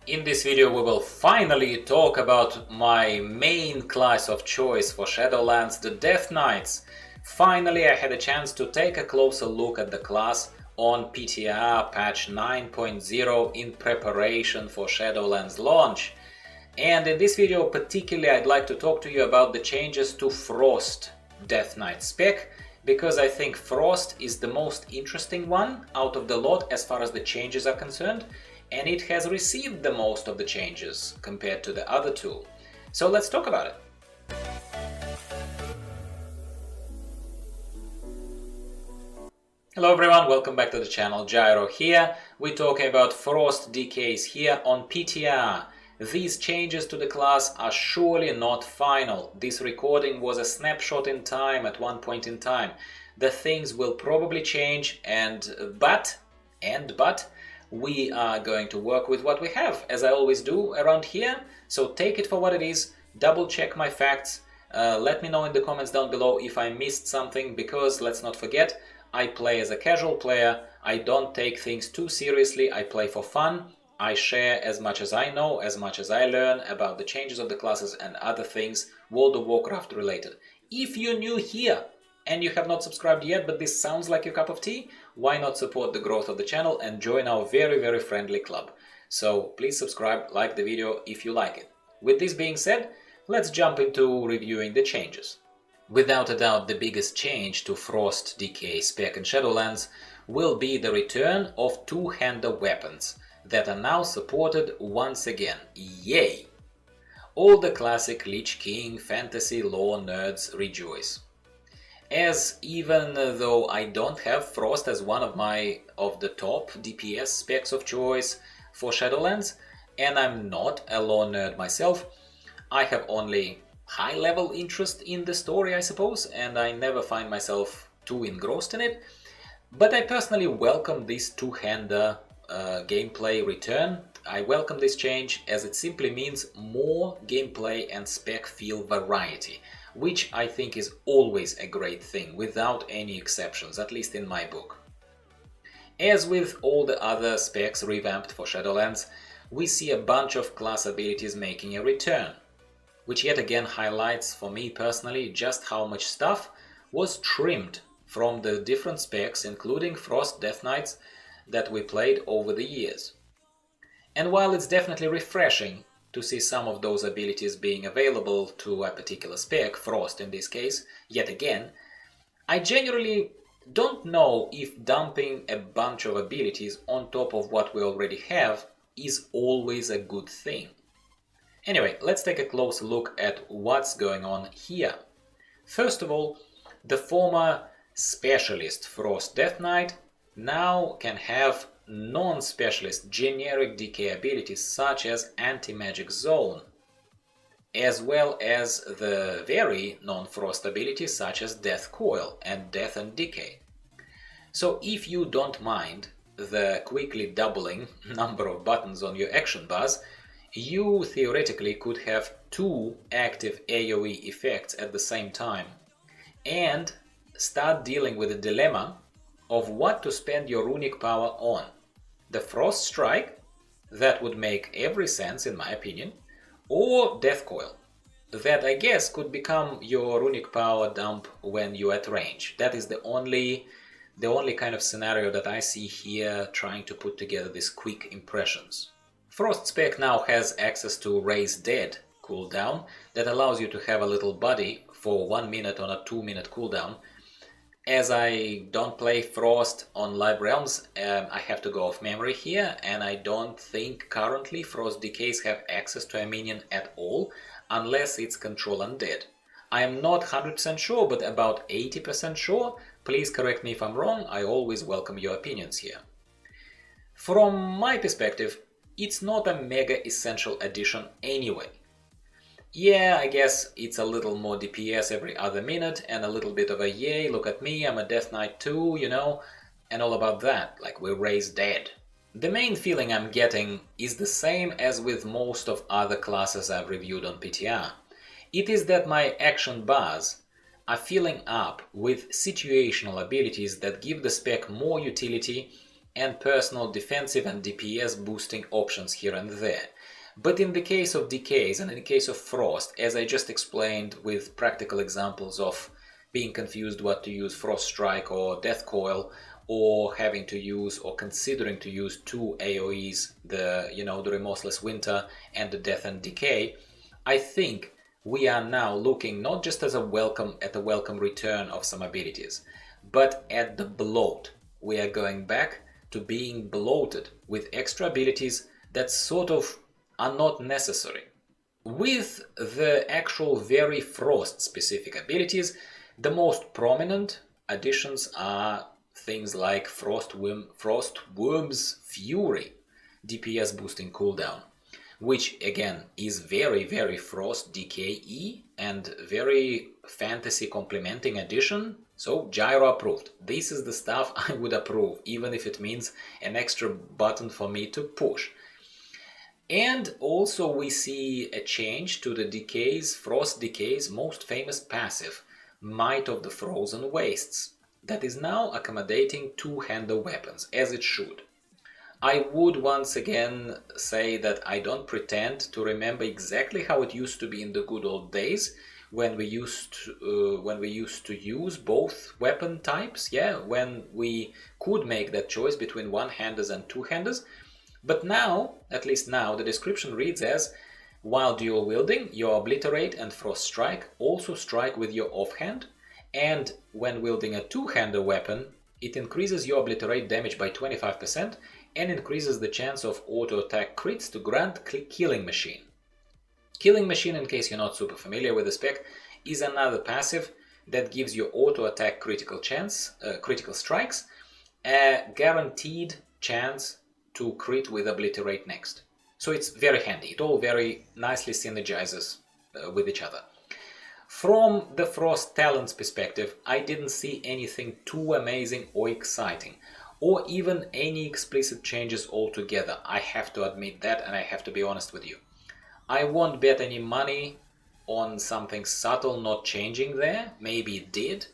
In this video we will finally talk about my main class of choice for Shadowlands, the Death Knights. Finally I had a chance to take a closer look at the class on PTR patch 9.0 in preparation for Shadowlands launch. And in this video particularly I'd like to talk to you about the changes to Frost Death Knight spec, because I think Frost is the most interesting one out of the lot as far as the changes are concerned, and it has received the most of the changes compared to the other two. So let's talk about it. Hello everyone, welcome back to the channel. Gyro here. We're talking about Frost DKs here on PTR. These changes to the class are surely not final. This recording was a snapshot in time at one point in time. The things will probably change but we are going to work with what we have, as I always do around here. So take it for what it is, double check my facts, let me know in the comments down below if I missed something, because let's not forget, I play as a casual player, I don't take things too seriously, I play for fun, I share as much as I know, as much as I learn about the changes of the classes and other things World of Warcraft related. If you're new here and you have not subscribed yet, but this sounds like your cup of tea, why not support the growth of the channel and join our very friendly club? So please subscribe, like the video if you like it. With this being said, let's jump into reviewing the changes. Without a doubt, the biggest change to Frost DK spec in Shadowlands will be the return of two-hander weapons that are now supported once again. Yay! All the classic Lich King fantasy lore nerds rejoice. As even though I don't have Frost as one of the top DPS specs of choice for Shadowlands, and I'm not a lore nerd myself, I have only high-level interest in the story, I suppose, and I never find myself too engrossed in it. But I personally welcome this two-hander gameplay return. I welcome this change as it simply means more gameplay and spec feel variety, which I think is always a great thing, without any exceptions, at least in my book. As with all the other specs revamped for Shadowlands, we see a bunch of class abilities making a return, which yet again highlights for me personally just how much stuff was trimmed from the different specs, including Frost Death Knights, that we played over the years. And while it's definitely refreshing to see some of those abilities being available to a particular spec, Frost in this case, yet again, I generally don't know if dumping a bunch of abilities on top of what we already have is always a good thing. Anyway, let's take a close look at what's going on here. First of all, the former specialist Frost Death Knight now can have non-specialist generic DK abilities such as Anti-Magic Zone, as well as the very non-Frost abilities such as Death Coil and Death and Decay. So if you don't mind the quickly doubling number of buttons on your action bars, you theoretically could have two active AoE effects at the same time and start dealing with the dilemma of what to spend your runic power on. The Frost Strike, that would make every sense in my opinion, or Death Coil, that I guess could become your runic power dump when you're at range. That is the only kind of scenario that I see here trying to put together these quick impressions. Frost spec now has access to Raise Dead cooldown that allows you to have a little buddy for 1 minute on a 2-minute cooldown. As I don't play Frost on Live Realms, I have to go off memory here, and I don't think currently Frost DKs have access to a minion at all, unless it's Control Undead. I am not 100% sure, but about 80% sure. Please correct me if I'm wrong, I always welcome your opinions here. From my perspective, it's not a mega essential addition anyway. Yeah, I guess it's a little more DPS every other minute and a little bit of a yay, look at me, I'm a Death Knight too, you know, and all about that, like we raise dead. The main feeling I'm getting is the same as with most of other classes I've reviewed on PTR. It is that my action bars are filling up with situational abilities that give the spec more utility and personal defensive and DPS boosting options here and there. But in the case of decays and in the case of frost, as I just explained with practical examples of being confused what to use, frost strike or death coil, or having to use or considering to use two AoEs, the remorseless winter and the death and decay, I think we are now looking not just as a welcome return of some abilities, but at the bloat. We are going back to being bloated with extra abilities that sort of are not necessary. With the actual very frost specific abilities, the most prominent additions are things like Frost Worm's Fury, DPS boosting cooldown, which again is very frost DKE and very fantasy complementing addition. So Gyro approved. This is the stuff I would approve, even if it means an extra button for me to push. And also we see a change to the decays, Frost Decay's most famous passive, Might of the Frozen Wastes, that is now accommodating two-hander weapons, as it should. I would once again say that I don't pretend to remember exactly how it used to be in the good old days, when we used to use both weapon types, when we could make that choice between one-handers and two-handers. But now, at least now, the description reads as, while dual wielding, your obliterate and frost strike also strike with your offhand, and when wielding a two-hander weapon, it increases your obliterate damage by 25% and increases the chance of auto-attack crits to grant Killing Machine. Killing Machine, in case you're not super familiar with the spec, is another passive that gives you auto-attack critical strikes, a guaranteed chance to crit with obliterate next. So it's very handy. It all very nicely synergizes with each other. From the Frost Talents perspective, I didn't see anything too amazing or exciting, or even any explicit changes altogether. I have to admit that, and I have to be honest with you. I won't bet any money on something subtle not changing there. Maybe it did.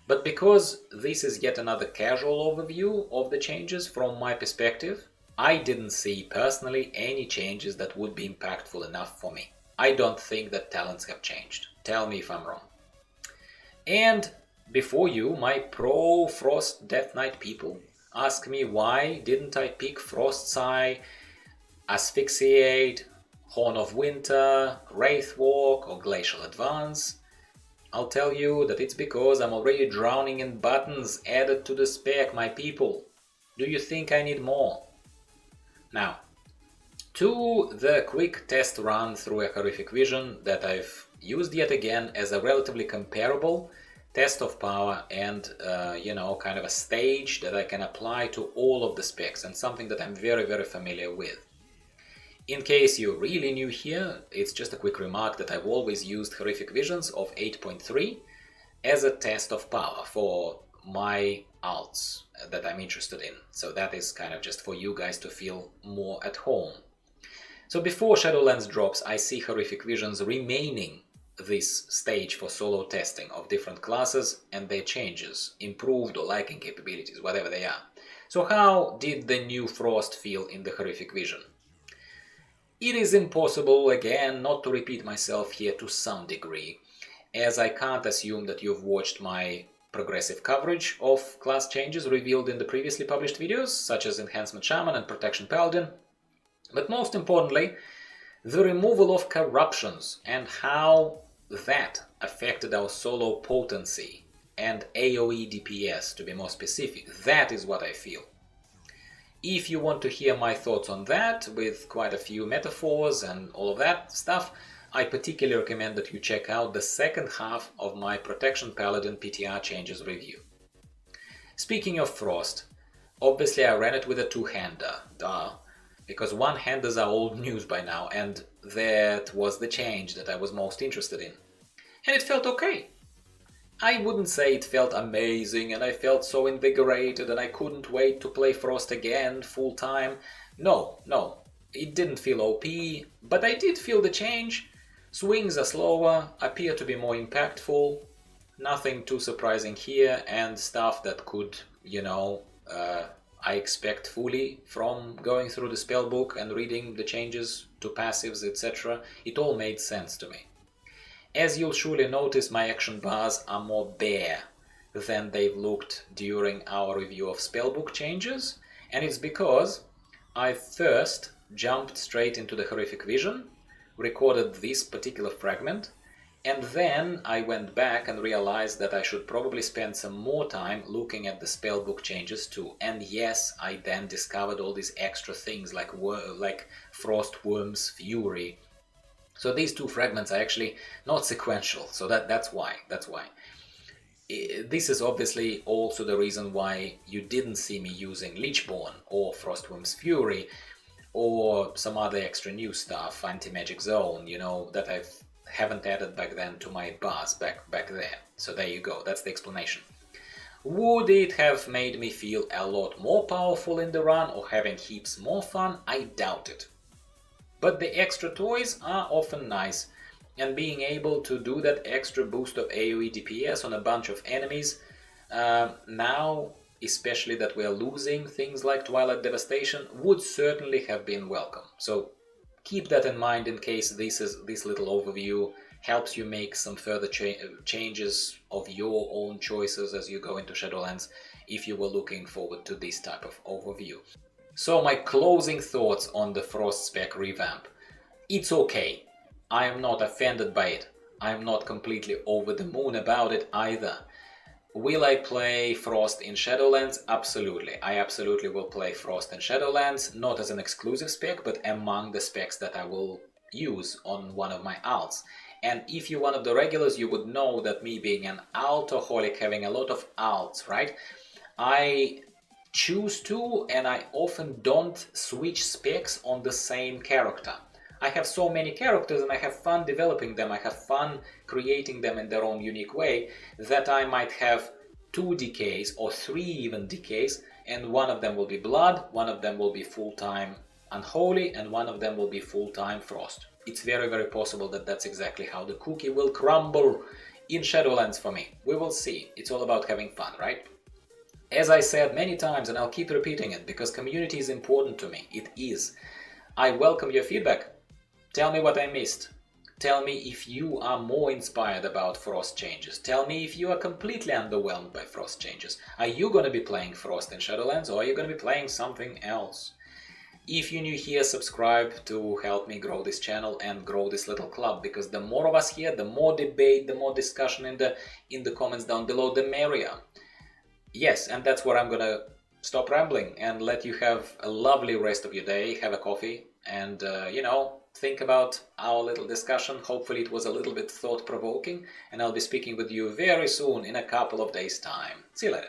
But because this is yet another casual overview of the changes from my perspective, I didn't see personally any changes that would be impactful enough for me. I don't think that talents have changed. Tell me if I'm wrong. And before you, my pro-Frost Death Knight people, ask me why didn't I pick Frost Sigh, Asphyxiate, Horn of Winter, Wraithwalk or Glacial Advance. I'll tell you that it's because I'm already drowning in buttons added to the spec, my people. Do you think I need more? Now, to the quick test run through a Horrific Vision that I've used yet again as a relatively comparable test of power and, kind of a stage that I can apply to all of the specs and something that I'm very familiar with. In case you're really new here, it's just a quick remark that I've always used Horrific Visions of 8.3 as a test of power for my alts that I'm interested in. So that is kind of just for you guys to feel more at home. So before Shadowlands drops, I see Horrific Visions remaining this stage for solo testing of different classes and their changes, improved or lacking capabilities, whatever they are. So how did the new Frost feel in the Horrific Vision? It is impossible, again, not to repeat myself here to some degree, as I can't assume that you've watched my progressive coverage of class changes revealed in the previously published videos, such as Enhancement Shaman and Protection Paladin. But most importantly, the removal of corruptions and how that affected our solo potency and AoE DPS, to be more specific. That is what I feel. If you want to hear my thoughts on that, with quite a few metaphors and all of that stuff, I particularly recommend that you check out the second half of my Protection Paladin PTR changes review. Speaking of Frost, obviously I ran it with a two-hander, because one-handers are old news by now, and that was the change that I was most interested in. And it felt okay. I wouldn't say it felt amazing and I felt so invigorated and I couldn't wait to play Frost again full time. No, it didn't feel OP, but I did feel the change. Swings are slower, appear to be more impactful, nothing too surprising here, and stuff that could, I expect fully from going through the spellbook and reading the changes to passives, etc. It all made sense to me. As you'll surely notice, my action bars are more bare than they've looked during our review of spellbook changes, and it's because I first jumped straight into the horrific vision, recorded this particular fragment, and then I went back and realized that I should probably spend some more time looking at the spellbook changes too. And yes, I then discovered all these extra things like Frostworm's Fury. So these two fragments are actually not sequential, so that's why. This is obviously also the reason why you didn't see me using Lichborn or Frostworm's Fury or some other extra new stuff, Anti-Magic Zone, that I haven't added back then to my bars back there. So there you go, that's the explanation. Would it have made me feel a lot more powerful in the run or having heaps more fun? I doubt it. But the extra toys are often nice, and being able to do that extra boost of AoE DPS on a bunch of enemies, now, especially that we are losing things like Twilight Devastation, would certainly have been welcome. So keep that in mind in case this little overview helps you make some further changes of your own choices as you go into Shadowlands, if you were looking forward to this type of overview. So my closing thoughts on the Frost Spec revamp. It's okay. I am not offended by it. I am not completely over the moon about it either. Will I play Frost in Shadowlands? Absolutely. I absolutely will play Frost in Shadowlands, not as an exclusive spec, but among the specs that I will use on one of my alts. And if you're one of the regulars, you would know that me being an altaholic, having a lot of alts, right? I choose to, and I often don't switch specs on the same character. I have so many characters and I have fun developing them, I have fun creating them in their own unique way, that I might have 2 decays or 3 even decays, and one of them will be Blood, one of them will be full-time Unholy, and one of them will be full-time Frost. It's very, very possible that that's exactly how the cookie will crumble in Shadowlands for me. We will see. It's all about having fun, right? As I said many times, and I'll keep repeating it, because community is important to me. It is. I welcome your feedback. Tell me what I missed. Tell me if you are more inspired about Frost changes. Tell me if you are completely underwhelmed by Frost changes. Are you going to be playing Frost in Shadowlands, or are you going to be playing something else? If you're new here, subscribe to help me grow this channel and grow this little club, because the more of us here, the more debate, the more discussion in the comments down below, the merrier. Yes, and that's where I'm going to stop rambling and let you have a lovely rest of your day, have a coffee, and, think about our little discussion. Hopefully it was a little bit thought-provoking, and I'll be speaking with you very soon in a couple of days' time. See you later.